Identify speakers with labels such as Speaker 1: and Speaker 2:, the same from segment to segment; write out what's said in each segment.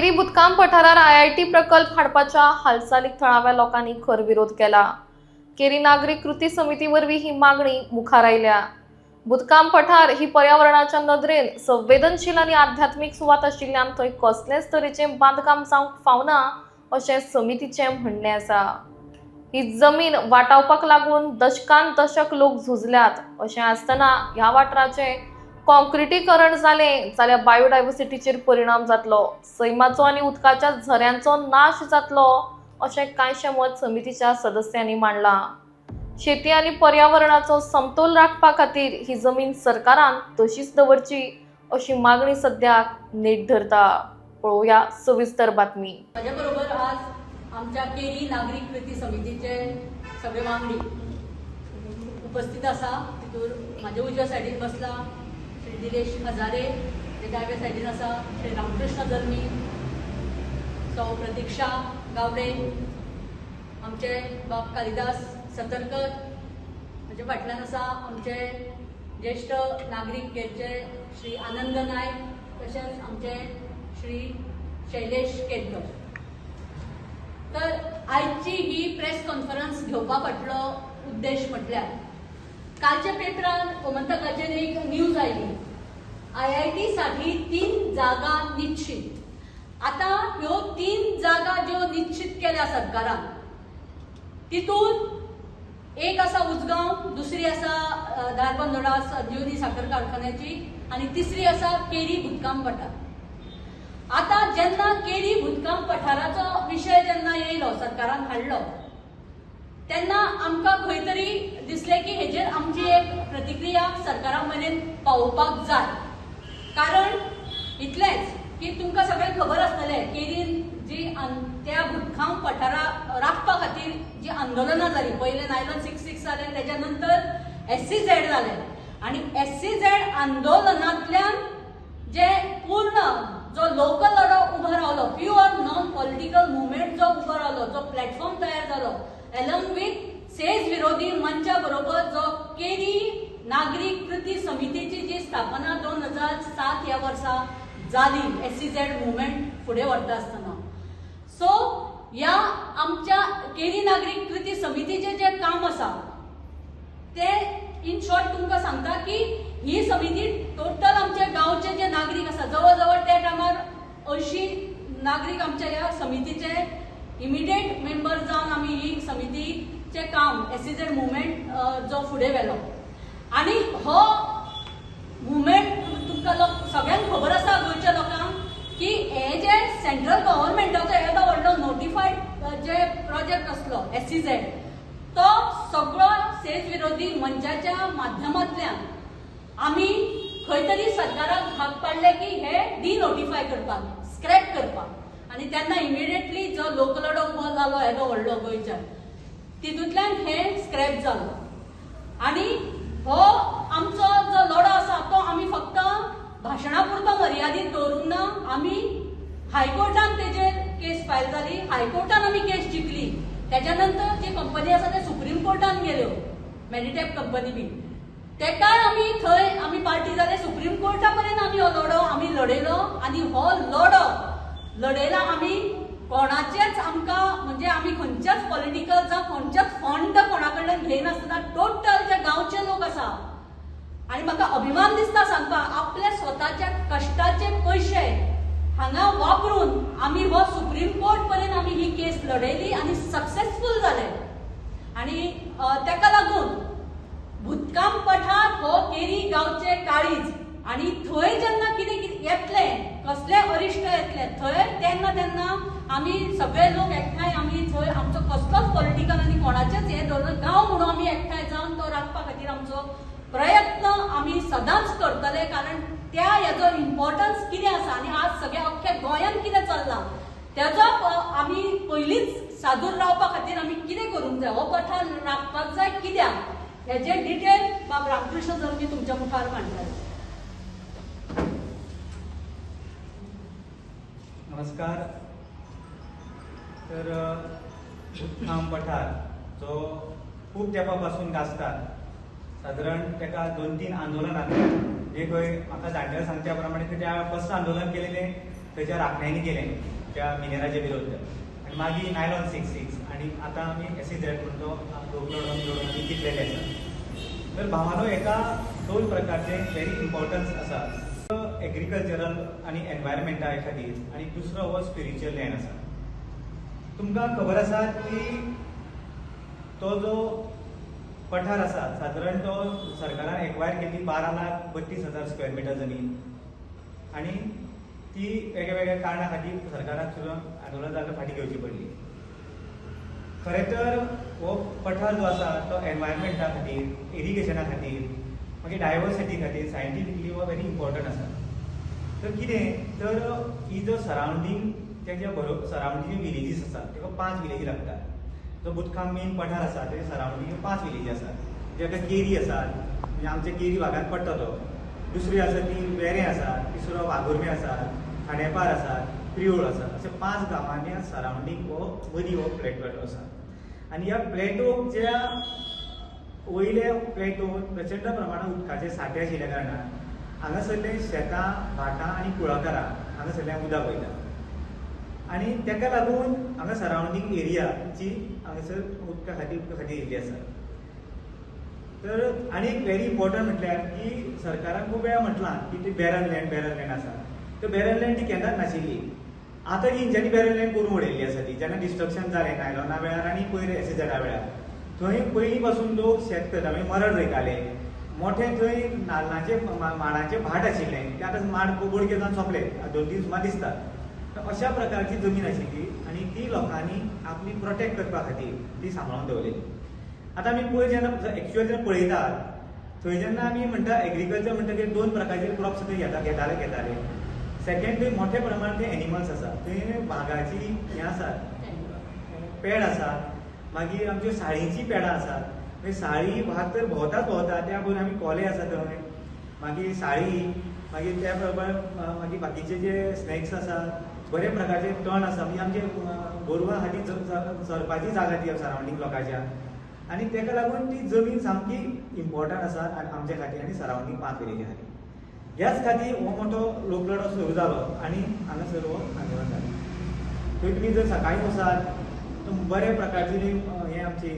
Speaker 1: Carry बुदकाम पठारार IIT प्रकल्प हाडपाच्या हालचालीक थळाव्या लोकांनी खर विरोध केला। केरी नागरिक कृती समिती वरवीं ही मागणी मुखार आयल्या। बुदकाम पठार ही पर्यावरणाच्या नदरेन संवेदनशील आणि आध्यात्मिक सुवात आशिल्ल्यान थंय कसलेच तरेचे बांदकाम जावंक फावना अशें समितीचे म्हणणे आसा। ही जमीन वाटावपाक लागून दशकान दशक लोक झुजल्यात अशें आसतना ह्या वाठाराचे कॉन्क्रिटीकरण जालें जाल्यार बायोडायवर्सिटीचेर परिणाम जातलो, सैमाचो आनी उदकाच्या झऱ्यांचो नाश जातलो अशें कांयशें मत समितीच्या सदस्यांनी मांडलां। शेती आनी पर्यावरणाचो समतोल राखपा खातीर ही जमीन सरकारान तशीच दवरची अशी मागणी सद्याक नेट धरता। पळोवया सविस्तर बातमी।
Speaker 2: माझ्या बरोबर आज आमच्या केरी नागरिक कृती समितीचे सगळे वांगडी उपस्थित आसा। तितूर माझ्या उजव्या सायडीन बसला श्री दिलेश हजारे, दाव्या सायडीन आसा श्री रामकृष्ण जल्मी, सौ प्रतीक्षा गावडे, आमचे बाब कालिदास सतरकर, माझ्या फाटल्यान आसा आमचे ज्येष्ठ नागरिक केरचे श्री आनंद नायक, तशेंच आमचे श्री शैलेश केरकर। तर आजची ही प्रेस कॉन्फरन्स घेवपा फाटलो उद्देश म्हटल्यार कालच्या पेपरान गोमंतकाचेर एक न्यूज आयली, IIT साठी 3 जागा निश्चित। आता ह्यो 3 जागा ज्यो निश्चित केल्या सरकारान, तितून एक आसा उजगांव, दुसरी आसा धारबांदोडा संजीवनी साखर कारखान्याची आनी तिसरी आसा केरी बुदकाम पठार। आता जेन्ना केरी बुदकाम पठाराचो विषय जेन्ना येयलो सरकारान हाडलो, तेन्ना आमकां खंय तरी दिसलें की हेजेर आमची एक प्रतिक्रिया सरकारा मेरेन पावोवपाक जाय। कारण इतलेंच की तुमकां सगळ्यांक खबर आसतलें, केरीन जी त्या बुदकाम पठारा राखपा खातीर जी आंदोलनां जाली, पयलें नायलॉन 66 जालें, तेच्या नंतर SCZ जालें आनी SCZ आंदोलनांतल्यान जे पूर्ण जो लोकल लढो उबो रावलो, प्युअर नॉन पॉलिटिकल मुवमेंट जो उबो रावलो, जो प्लॅटफॉर्म तयार जालो, अलॉंग विथ सेज विरोधी मंचा बरोबर जो केरी नागरिक कृती समितीची जी स्थापना 2007 ह्या वर्सा जाली, SCZ मुवमेंट फुडें व्हरता आसतना। सो ह्या आमच्या केरी नागरिक कृती समितीचे जे काम आसा ते इन शॉर्ट तुमकां सांगता की ही समिती टोटल आमच्या गांवचे जे नागरिक आसा, जवळ जवळ त्या टायमार 80 नागरिक आमच्या ह्या समितीचे इमिडिएट मेंबर जावन आमी ही समितीचे काम SCZ मुवमेंट जो फुडें व्हेलो। आनी हो मुवमेंट तुमकां सगळ्यांक खबर आसा गोंयच्या लोकांक की हे जे सेंट्रल गव्हर्नमेंटाचो येदो व्हडलो नोटिफाईड जे प्रोजेक्ट आसलो SCZ, तो सगळो सेज विरोधी मंचाच्या माध्यमांतल्यान आमी खंय तरी सरकाराक भाग पाडले की हे डिनोटिफाय करपाक, स्क्रॅप करपाक। आनी तेन्ना इमिडिएटली जो लोकलडो उबो जालो येदो व्हडलो गोंयच्या, तितूंतल्यान हे स्क्रॅप जालो। आनी हो आमचो जो लढो आसा तो आमी फक्त भाशणा पुरतो मर्यादीत दवरूंक ना, आमी हायकोर्टान तेजेर केस फायल जाली, हायकोर्टान आमी केस जिखली। त्याच्या नंतर जे कंपनी आसा ते सुप्रीम कोर्टान गेल्यो, मेडिटॅप कंपनी बी, तेकाय आमी थंय आमी पार्टी जाले, सुप्रीम कोर्टा पर्यंत आमी हो लढो आमी लढयलो। आनी हो लढो लढयला आमी कोणाचेच आमकां म्हणजे आमी खंयच्याच पॉलिटिकल जावं खंयच्याच फंड कोणा कडल्यान घेयनासतना टोटल जे गांवचे लोक आसा, आनी म्हाका अभिमान दिसता सांगपाक, आपल्या स्वताच्या कश्टाचे पयशे हांगा वापरून आमी हो सुप्रीम कोर्ट पर्यंत आमी ही केस लढयली आनी सक्सेसफूल जाले। आनी तेका लागून बुदकाम पठार हो केरी गांवचे काळीज, आनी थंय जेन्ना कितें येतले, कसले अरिश्ट येतले थंय, तेन्ना तेन्ना आमी सगळे लोक एकठांय आमी थंय आमचो कसलोच पॉलिटिकल आनी कोणाचेच हे धरून गांव म्हणून आमी एकठांय जावन तो राखपा खातीर आमचो प्रयत्न आमी सदांच करतले। कारण त्या हेजो इम्पॉर्टन्स कितें आसा आनी आज सगळ्या अख्ख्या गोंयान कितें चल्लां तेजो आमी पयलींच सादूर रावपा खातीर आमी कितें करूंक जाय, हो पठार राखपाक जाय कित्याक, हेजे डिटेल बाब रामकृष्ण जल्मी तुमच्या मुखार मांडटाले।
Speaker 3: नमस्कार। तर बुदकाम पठार जो खूप तेंपापासून गाजतात, साधारण तेका 2-3 आंदोलनां, जे खंय म्हाका जाणटेले सांगच्या प्रमाणे त्या फर्स्ट आंदोलन केलेलें थंयच्या राखण्यांनी केलें त्या मिनेराचे विरोध आनी मागीर नायलॉन 66 आनी आतां आमी SEZ म्हणून तो रोखडो जोडून आमी जिखलेले आसा. तर भावानो एका दोन प्रकारचे व्हेरी इम्पॉर्टन्स आसा. एग्रीकल्चरल आनी एनवायरमेंटा खातीर आनी दुसरो हो स्पिरिच्युअल लँड आसा. तुमकां खबर आसा की तो जो पठार आसा सादारण तो सरकारान एक्वायर केल्ली 12,32,000 स्क्वेअर मिटर जमीन आनी ती वेगळ्या वेगळ्या कारणां खातीर सरकाराक सुद्दां आंदोलनाक फाटीं घेवची पडली. खरें तर हो पठार जो आसा तो एनवायरमेंटा खातीर, इरिगेशना खातीर, मागीर डायवर्सिटी खातीर सायंटिफिकली हो व्हेरी इम्पॉर्टंट आसा. तर कितें तर ही जो सरावंडींग तेच्या बरोबर सरावंडींग विलेजीस आसा तेका 5 विलेजी लागतात. जो बुतखाम मेन पठार आसा तेच्या सरावंडींग 5 विलेजी आसात. जेका केरी आसात म्हणजे आमच्या केरी भागांत पडटा तो. दुसरी आसा ती वेरें आसा, तिसरो वागुर्मे आसा, खांडेपार आसा, प्रियोळ आसा, अशे 5 गांवांनी सरावंडींग हो मदीं हो प्लेटो आसा. आनी ह्या प्लेटोक ज्या वयले प्लेटोन प्रचंड प्रमाणांत उदकाचे साठे आशिल्ल्या कारणान हांगासरले शेतां, भाटां आनी कुळागरां हांगासरल्यान उदक वयता. आनी तेका लागून हांगा सरावंडींग एरिया जी हांगासर उदका खातीर येयल्ली आसा. तर आनी एक व्हेरी इम्पॉर्टंट म्हटल्यार की सरकारान खूब वेळा म्हटलां की ती बॅरन लँड आसा. तर बॅरन लँड ती केन्नाच नाशिल्ली. आतां जी इंजांनी बॅरन लँड करून उडयल्ली आसा ती जेन्ना डिस्ट्रक्शन जालें नायलॉना वेळार आनी पयर SEZ वेळार. थंय पयलीं पासून लोक शेत करता म्हणजे मरण रोयताले. मोठे थंय नाल्लांचे माडांचे भाट आशिल्ले ते आतां माड बोडके जावन सोंपले 2-3 सुमार दिसता. अशा प्रकारची जमीन आशिल्ली आनी ती लोकांनी आपली प्रोटेक्ट करपा खातीर ती सांबाळून दवरलेली. आतां आमी पयर जेन्ना एक्चुअल जेन्ना पळयतात थंय जेन्ना आमी म्हणटा एग्रीकल्चर म्हणटकीर 2 प्रकारचे क्रॉप्स थंय घेताले. सेकेंड थंय मोठे प्रमाणांत ते एनिमल्स आसा. थंय वाघाची हें आसात, पेड आसात, मागीर आमच्यो साळींची पेडां आसात. मागीर साळी वाघ तर भोंवतात त्या बरोबर आमी कोले आसा थंय, मागीर साळी, मागीर त्या बरोबर मागीर बाकीचे जे स्नॅक्स आसात, बरे प्रकारचे टण आसा. म्हणजे आमचे गोरवां खातीर चरपाची जागा ती सरावंडींग लोकांच्या. आनी तेका लागून ती जमीन सामकी इम्पॉर्टंट आसा आमचे खातीर आनी सरावंडींग 5 विलेजी खातीर. ह्याच खातीर हो मोठो लोकलढो सुरू जालो आनी हांगासर हो आंदोलन जालें. थंय तुमी जर सकाळीं वचात तर बरे प्रकारची हें आमची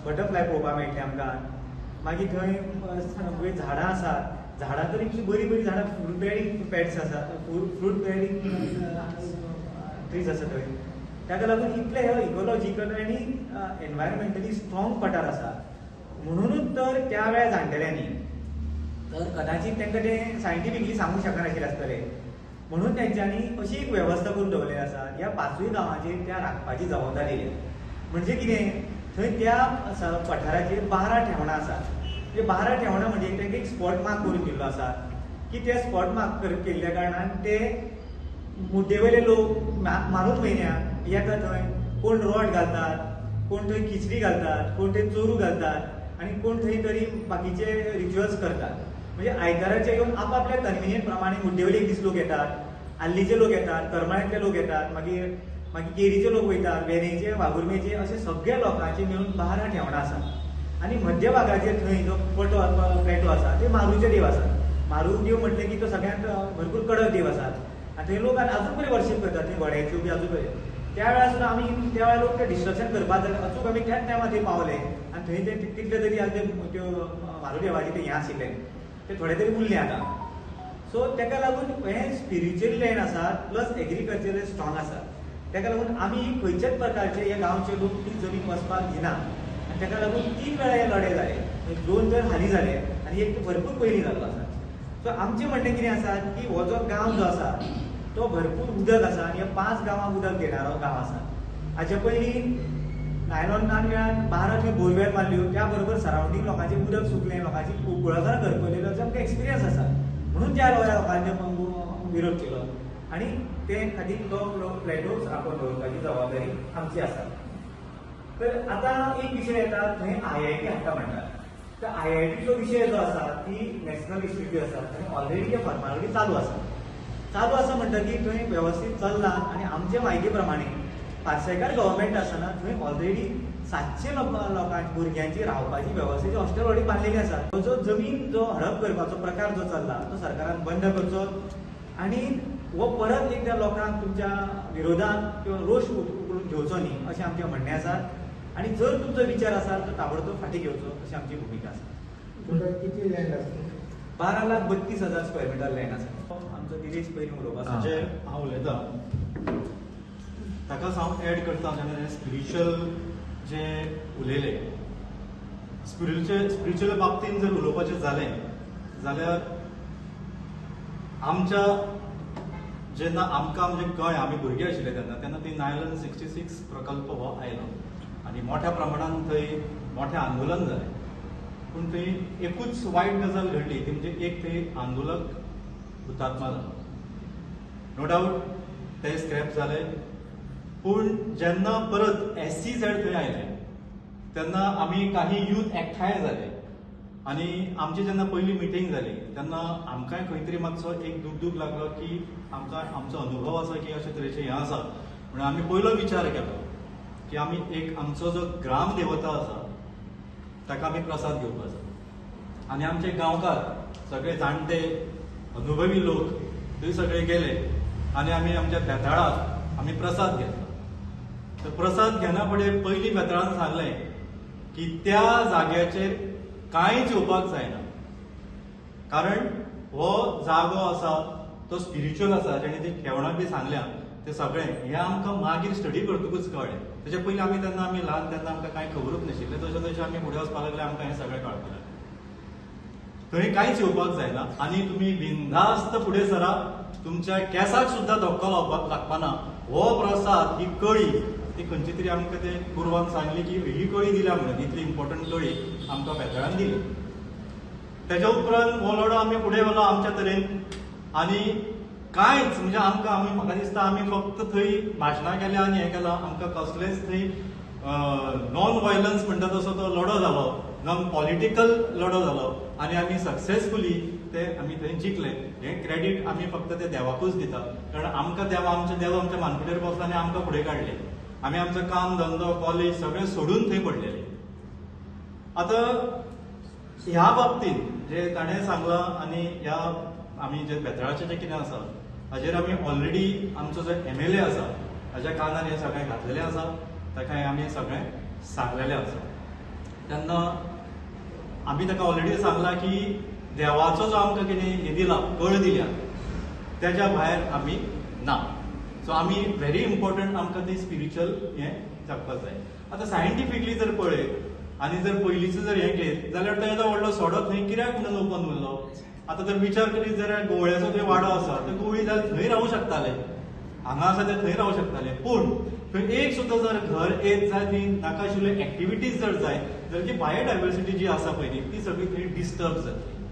Speaker 3: बटरफ्लाय पळोवपाक मेळटली आमकां. मागीर थंय झाडां आसात. झाडां तर इतली बरीं बरीं झाडां, फ्रूट बेरींग पेट्स आसात, फ्रूट बेरींग ट्रीज आसा थंय. ताका लागून इतले हे इकोलॉजिकल आनी एनवायरमेंटली स्ट्रॉंग पठार आसा. म्हणूनच तर त्या वेळा जाणटेल्यांनी तर कदाचित तांकां तें सायंटिफिकली सांगूंक शकनाशिल्लें आसतलें. म्हणून तेंच्यांनी अशी एक वेवस्था करून दवरलेली आसा ह्या 5 गांवांचेर त्या राखपाची जबाबदारी दिल्या. म्हणजे कितें थंय त्या पठाराचेर 12 ठेवणां आसात. ते 12 ठेवणां म्हणजे तांकां एक स्पॉट मार्क करून दिल्लो आसा की ते स्पॉट मार्क केल्ल्या कारणान ते मुड्डेवयले लोक मारून म्हयन्याक येता थंय. कोण रोड घालतात, कोण थंय खिचडी घालतात, कोण थंय चोरू घालतात आनी कोण थंय तरी बाकीचे रिच्युअल्स करतात. म्हणजे आयताराचे येवन आपापल्या कन्विनियंट प्रमाणे मुड्डेवयले एक दीस लोक येतात, आल्लीचे लोक येतात, करमळ्यांतले लोक येतात, मागीर केरीचे लोक वयतात, वेरेंचे, वागुर्मेचे, अशे सगळे लोकांचे मेळून 12 ठेवणां आसात. आनी मध्य भागाचेर थंय जो प्लेटो आसा ते मारूचे देव आसात. मारू देव म्हटलें की तो सगळ्यांत भरपूर कडक देव आसात. आनी थंय लोक आजून परी वर्शीप करतात. थंय घोड्याच्यो बी आजून परी. त्या वेळार सुद्दां आमी त्या वेळार लोक ते डिस्ट्रक्शन करपाक जाल्यार अचूक आमी त्याच टायमार थंय पावले आनी थंय ते तितले तरी त्यो मारू देवाचे ते हें आशिल्लें ते थोडे तरी उरले आतां. सो तेका लागून हें स्पिरिच्युअल लँड आसा प्लस एग्रीकल्चरल स्ट्रॉंग आसा. तेका लागून आमी खंयच्याच प्रकारचे हे गांवचे लोक ती जमीन वचपाक दिना. आनी तेका लागून 3 वेळा हे लढे जाले. 2 तर हाली जाले आनी एक भरपूर पयलीं जाल्लो आसा. सो आमचें म्हणणें कितें आसा की हो जो गांव जो आसा तो भरपूर उदक आसा आनी ह्या 5 गांवांक उदक देणारो गांव आसा. हाचे पयलीं नायलॉनान वेळार 12 थंय बोरवेल बांदल्यो. त्या बरोबर सरावंडींग लोकांचें उदक सुकलें, लोकांची कुळागरां करपलेलो जो आमकां एक्सपिरियन्स आसा. म्हणून त्या लोकांनी विरोध केलो आनी ते खातीर तो प्लेटो राखून दवरपाची जबाबदारी आमची आसा. तर आतां एक विशय येता थंय IIT हाडटा म्हणटात. तर IITचो विशय जो आसा ती नॅशनल इन्स्टिट्यूट आसा थंय ऑलरेडी ते फॉर्मालिटी चालू आसा म्हणटकीर थंय वेवस्थीत चल्ला. आनी आमचे म्हायती प्रमाणे पार्सेकार गव्हर्मेंट आसतना थंय ऑलरेडी 700 लोकांची भुरग्यांची रावपाची वेवस्थेची हॉस्टेल ऑलरेडी बांदलेली आसा. जो जमीन जो हडप करपाचो प्रकार जो चल्ला तो सरकारान बंद करचो आनी हो परत एकदा लोकांक तुमच्या विरोधात किंवा रोष उकळून घेवचो न्ही अशें आमचें म्हणणें आसा आनी जर तुमचो विचार आसा तर ताबडतोब फाटीं घेवचो अशी आमची भुमिका आसा.
Speaker 4: टोटल किती लँड आसता?
Speaker 3: 12,32,000 स्क्वेअर मिटर लँड आसा. आमचो दिनेश पयलीं उलोवपा आसा.
Speaker 5: जे हांव उलयतां ताकाच हांव एड करतां जेन्ना स्पिरिच्युअल जे उलयले स्पिरिच्युअल बाबतींत जर उलोवपाचें जालें जाल्यार आमच्या जेन्ना आमकां आमचें कळ्ळें आमी भुरगे आशिल्ले तेन्ना ती नायलन 66 प्रकल्प हो आयलो आनी मोठ्या प्रमाणांत थंय मोठें आंदोलन जालें. पूण थंय एकूच वायट गजाल घडली ती म्हणजे एक थंय आंदोलक हुतात्मा जालो. नो डावट ते स्क्रॅप जाले. पूण जेन्ना परत SCZ थंय आयले तेन्ना आमी काही यूथ एकठांय जाले आनी आमची जेन्ना पयली मिटींग जाली तेन्ना आमकांय खंय तरी मातसो एक दूख लागलो की आमकां आमचो अनुभव आसा की अशे तरेचें हें आसा. म्हणून आमी पयलो विचार केलो की आमी एक आमचो जो ग्राम देवता आसा ताका आमी प्रसाद घेवपाक जाय आनी आमचे गांवकार सगळे जाणटे अनुभवी लोक थंय सगळे गेले आनी आमी आमच्या बेताळाक आमी प्रसाद घेतलो. तर प्रसाद घेना फुडें पयलीं बेताळान सांगलें की त्या जाग्याचेर कांयच येवपाक जायना कारण हो जागो आसा तो स्पिरिच्युअल आसा. जेणे ते खेवणां बी सांगल्या ते सगळें हें आमकां मागीर स्टडी करतकूच कळ्ळें. तेच्या पयलीं आमी ल्हान तेन्ना आमकां कांय खबरूच नाशिल्लें. जशें आमी फुडें वचपाक लागले आमकां हें सगळें कळपाक लागलें. थंय कांयच येवपाक जायना आनी तुमी बिनधास्त फुडें सरा. तुमच्या केंसाक सुद्दां धक्को लागपाना. हो प्रसाद ही कळी ती खंयची तरी आमकां ते गुरवान सांगली की ही कळी दिल्या म्हणून इतली इम्पॉर्टंट कळी आमकां बेताळान दिली. तेच्या उपरांत हो लढो आमी फुडें व्हेलो आमच्या तरेन आनी कांयच म्हणजे आमी म्हाका दिसता आमी फक्त थंय भाशणां केल्या आनी हें केलां. आमकां कसलेंच थंय नॉन वायलन्स म्हणटा तसो तो लढो जालो नॉन पॉलिटिकल लढो जालो आनी आमी सक्सेसफुली ते आमी थंय जिखले. हें क्रेडीट आमी फक्त त्या देवाकूच दिता कारण आमकां देव आमच्या मानकुडेर बसलो आनी आमकां फुडें काडले. आमी आमचें काम धंदो कॉलेज सगळें सोडून थंय पडलेले. आतां ह्या बाबतींत जे ताणें सांगलां आनी ह्या आमी जे बेताळाचें जें कितें आसा हाजेर आमी ऑलरेडी आमचो जो MLA आसा हाज्या कानार हें सगळें घातलेलें आसा. ताका हें आमी सगळें सांगलेलें आसा. तेन्ना आमी ताका ऑलरेडी सांगलां की देवाचो जो आमकां कितें हें दिला कळ दिल्या तेच्या भायर आमी ना. सो आमी व्हेरी इम्पॉर्टंट आमकां ती स्पिरिच्युअल हें जगपाक जाय. आतां सायंटिफिकली जर पळयत आनी जर पयलींचो जर हें घेत जाल्यार तो येदो व्हडलो सडो थंय कित्याक म्हणून ओपन उरलो. आतां जर विचार करीत जाल्यार गोवळ्याचो थंय वाडो आसा तर गोवळी जाल्यार थंय रावूं शकताले हांगा आसा ते थंय रावूं शकताले. पूण थंय एक सुद्दां जर घर येत जाय थंय नाका आशिल्ल्यो एक्टिविटीज जर जाय जाल्यार जी बायोडायवर्सिटी जी आसा पळय ती सगळी थंय डिस्टर्ब जातली.